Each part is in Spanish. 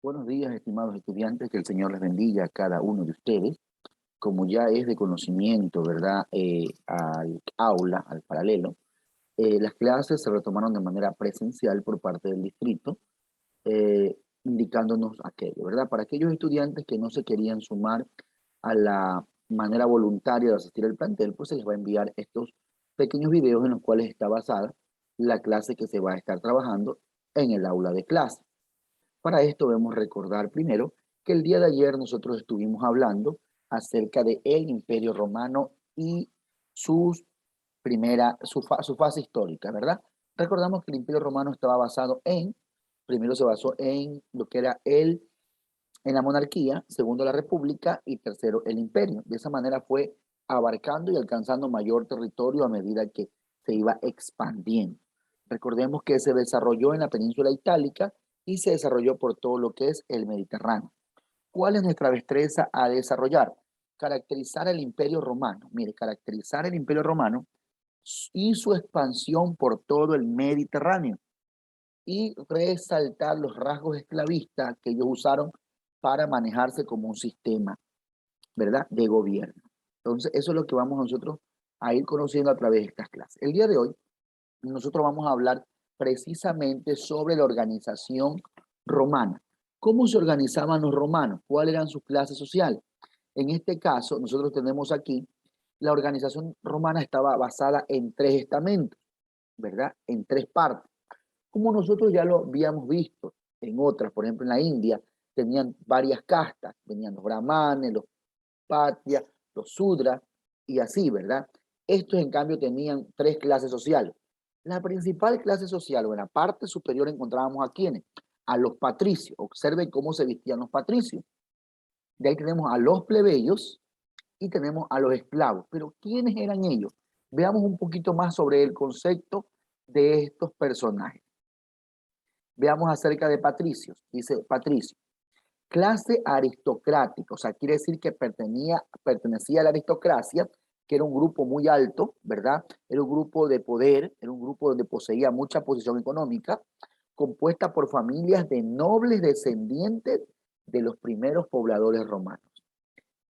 Buenos días, estimados estudiantes, que el Señor les bendiga a cada uno de ustedes. Como ya es de conocimiento, ¿verdad? Al aula, al paralelo, las clases se retomaron de manera presencial por parte del distrito, indicándonos aquello, ¿verdad? Para aquellos estudiantes que no se querían sumar a la manera voluntaria de asistir al plantel, pues se les va a enviar estos pequeños videos en los cuales está basada la clase que se va a estar trabajando en el aula de clase. Para esto debemos recordar primero que el día de ayer nosotros estuvimos hablando acerca de el Imperio Romano y sus su fase histórica, ¿verdad? Recordamos que el Imperio Romano estaba basado primero se basó en lo que era en la monarquía, segundo la república y tercero el imperio. De esa manera fue abarcando y alcanzando mayor territorio a medida que se iba expandiendo. Recordemos que se desarrolló en la península itálica y se desarrolló por todo lo que es el Mediterráneo. ¿Cuál es nuestra destreza a desarrollar? Caracterizar el imperio romano. Mire, caracterizar el imperio romano y su expansión por todo el Mediterráneo y resaltar los rasgos esclavistas que ellos usaron para manejarse como un sistema, ¿verdad?, de gobierno. Entonces, eso es lo que vamos nosotros a ir conociendo a través de estas clases. El día de hoy, nosotros vamos a hablar precisamente sobre la organización romana. ¿Cómo se organizaban los romanos? ¿Cuáles eran sus clases sociales? En este caso, nosotros tenemos aquí, la organización romana estaba basada en tres estamentos, ¿verdad? En tres partes. Como nosotros ya lo habíamos visto en otras, por ejemplo en la India, tenían varias castas, tenían los brahmanes, los patrias, los sudras y así, ¿verdad? Estos en cambio tenían tres clases sociales. La principal clase social o en la parte superior encontrábamos a quienes, a los patricios. Observen cómo se vestían los patricios. De ahí tenemos a los plebeyos y tenemos a los esclavos. Pero ¿quiénes eran ellos? Veamos un poquito más sobre el concepto de estos personajes. Veamos acerca de patricios. Dice Patricio, clase aristocrática, o sea, quiere decir que pertenecía a la aristocracia, que era un grupo muy alto, ¿verdad? Era un grupo de poder, era un grupo donde poseía mucha posición económica, compuesta por familias de nobles descendientes de los primeros pobladores romanos,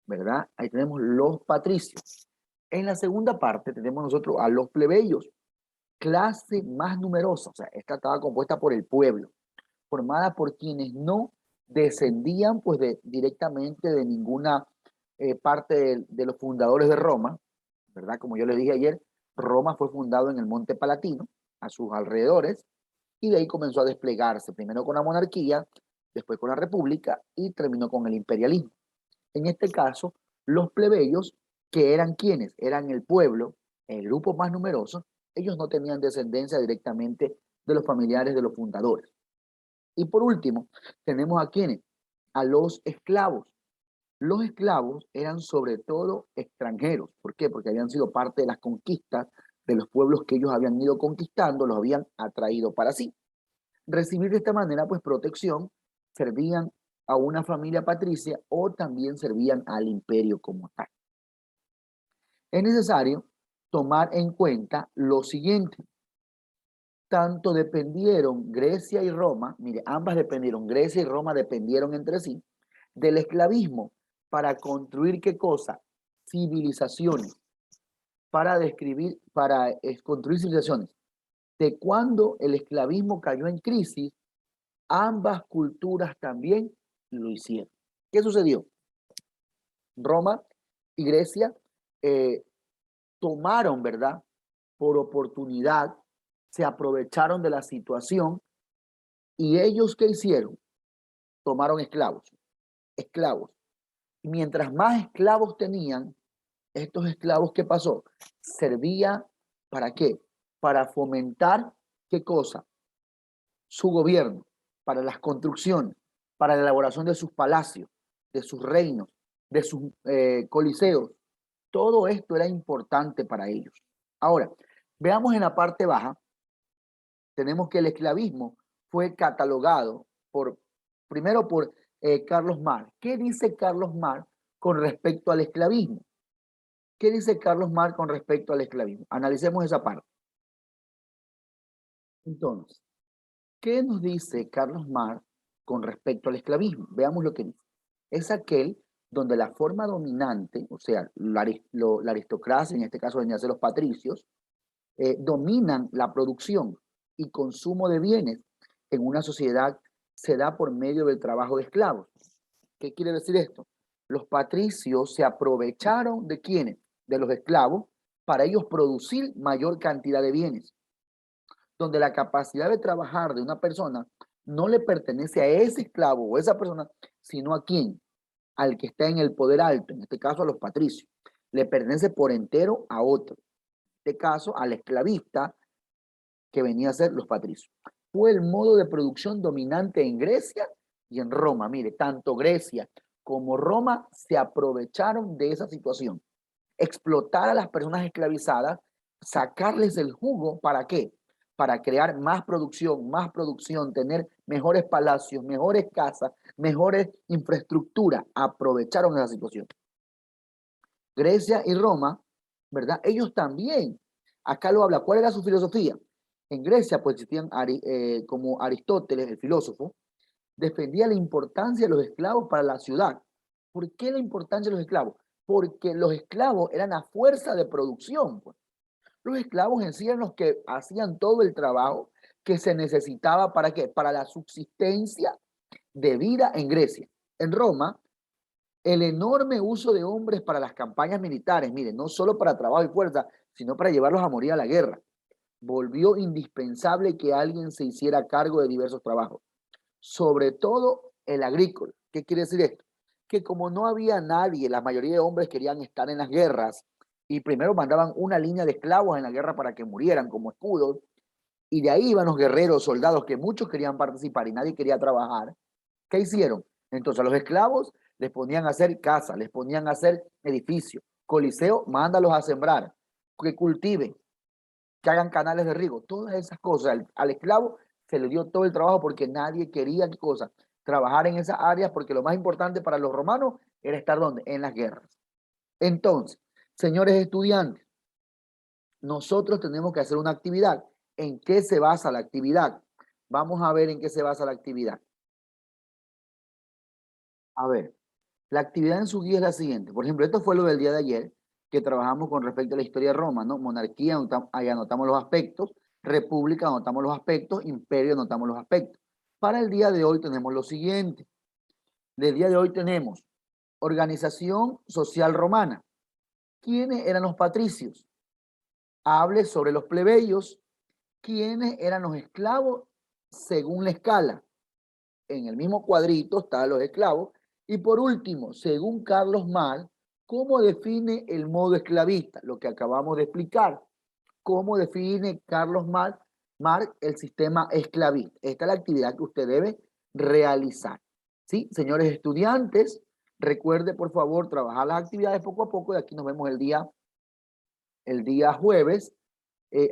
¿verdad? Ahí tenemos los patricios. En la segunda parte tenemos nosotros a los plebeyos, clase más numerosa, o sea, esta estaba compuesta por el pueblo, formada por quienes no descendían pues directamente de ninguna parte de los fundadores de Roma, ¿verdad? Como yo les dije ayer, Roma fue fundado en el Monte Palatino, a sus alrededores, y de ahí comenzó a desplegarse, primero con la monarquía, después con la república y terminó con el imperialismo. En este caso, los plebeyos, que eran quienes, eran el pueblo, el grupo más numeroso, ellos no tenían descendencia directamente de los familiares de los fundadores. Y por último, tenemos a quienes, a los esclavos. Los esclavos eran sobre todo extranjeros. ¿Por qué? Porque habían sido parte de las conquistas de los pueblos que ellos habían ido conquistando, los habían atraído para sí. Recibir de esta manera, pues, protección, servían a una familia patricia o también servían al imperio como tal. Es necesario tomar en cuenta lo siguiente. Tanto dependieron Grecia y Roma, mire, ambas dependieron, Grecia y Roma dependieron entre sí del esclavismo para construir qué cosa, civilizaciones, para describir, para construir civilizaciones. De cuando el esclavismo cayó en crisis, ambas culturas también lo hicieron. ¿Qué sucedió? Roma y Grecia eh, tomaron, ¿verdad? Por oportunidad, se aprovecharon de la situación y ellos, ¿qué hicieron? Tomaron esclavos. Y mientras más esclavos tenían, estos esclavos, ¿qué pasó? Servía ¿para qué? Para fomentar, ¿qué cosa? Su gobierno, para las construcciones, para la elaboración de sus palacios, de sus reinos, de sus coliseos. Todo esto era importante para ellos. Ahora, veamos en la parte baja, tenemos que el esclavismo fue catalogado primero por Carlos Marx. ¿Qué dice Carlos Marx con respecto al esclavismo? ¿Qué dice Carlos Marx con respecto al esclavismo? Analicemos esa parte. Entonces, ¿qué nos dice Carlos Marx con respecto al esclavismo. Veamos lo que dice. Es aquel donde la forma dominante, o sea, la aristocracia, en este caso venían a ser los patricios, dominan la producción y consumo de bienes en una sociedad se da por medio del trabajo de esclavos. ¿Qué quiere decir esto? Los patricios se aprovecharon de quiénes, de los esclavos, para ellos producir mayor cantidad de bienes, donde la capacidad de trabajar de una persona no le pertenece a ese esclavo o esa persona, sino a quién, al que está en el poder alto, en este caso a los patricios. Le pertenece por entero a otro, en este caso al esclavista que venía a ser los patricios. Fue el modo de producción dominante en Grecia y en Roma. Mire, tanto Grecia como Roma se aprovecharon de esa situación. Explotar a las personas esclavizadas, sacarles el jugo, ¿para qué? Para crear más producción, tener mejores palacios, mejores casas, mejores infraestructuras. Aprovecharon esa situación. Grecia y Roma, ¿verdad? Ellos también. Acá lo habla. ¿Cuál era su filosofía? En Grecia, pues existían como Aristóteles, el filósofo, defendía la importancia de los esclavos para la ciudad. ¿Por qué la importancia de los esclavos? Porque los esclavos eran la fuerza de producción, pues. Los esclavos en sí eran los que hacían todo el trabajo que se necesitaba para qué? Para la subsistencia de vida en Grecia. En Roma, el enorme uso de hombres para las campañas militares, miren, no solo para trabajo y fuerza, sino para llevarlos a morir a la guerra, volvió indispensable que alguien se hiciera cargo de diversos trabajos, sobre todo el agrícola. ¿Qué quiere decir esto? Que como no había nadie, la mayoría de hombres querían estar en las guerras y primero mandaban una línea de esclavos en la guerra para que murieran como escudos, y de ahí iban los guerreros, soldados que muchos querían participar y nadie quería trabajar. ¿Qué hicieron? Entonces a los esclavos les ponían a hacer casas, les ponían a hacer edificios. Coliseo, mándalos a sembrar, que cultiven, que hagan canales de riego. Todas esas cosas. Al esclavo se le dio todo el trabajo porque nadie quería qué cosa, trabajar en esas áreas porque lo más importante para los romanos era estar ¿dónde? En las guerras. Entonces, señores estudiantes, nosotros tenemos que hacer una actividad. ¿En qué se basa la actividad? Vamos a ver en qué se basa la actividad. A ver, la actividad en su guía es la siguiente. Por ejemplo, esto fue lo del día de ayer, que trabajamos con respecto a la historia de Roma, ¿no? Monarquía, ahí anotamos los aspectos. República, anotamos los aspectos. Imperio, anotamos los aspectos. Para el día de hoy tenemos lo siguiente. Del día de hoy tenemos organización social romana. ¿Quiénes eran los patricios? Hable sobre los plebeyos. ¿Quiénes eran los esclavos según la escala? En el mismo cuadrito están los esclavos. Y por último, según Carlos Marx, ¿cómo define el modo esclavista? Lo que acabamos de explicar. ¿Cómo define Carlos Marx el sistema esclavista? Esta es la actividad que usted debe realizar. ¿Sí? Señores estudiantes, recuerde por favor trabajar las actividades poco a poco y aquí nos vemos el día jueves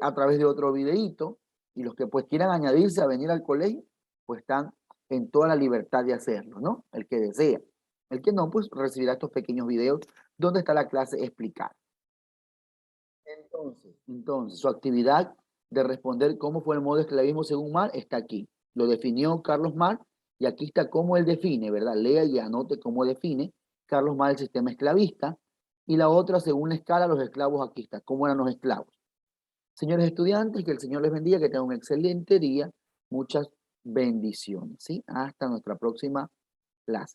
a través de otro videíto y los que pues quieran añadirse a venir al colegio, pues están en toda la libertad de hacerlo, ¿no? El que desea. El que no, pues recibirá estos pequeños videos donde está la clase explicada. Entonces, su actividad de responder cómo fue el modo de esclavismo según Marx está aquí. Lo definió Carlos Marx y aquí está cómo él define, ¿verdad? Lea y anote cómo define Carlos Marx el sistema esclavista. Y la otra, según la escala, los esclavos, aquí está, cómo eran los esclavos. Señores estudiantes, que el Señor les bendiga, que tengan un excelente día. Muchas bendiciones, ¿sí? Hasta nuestra próxima clase.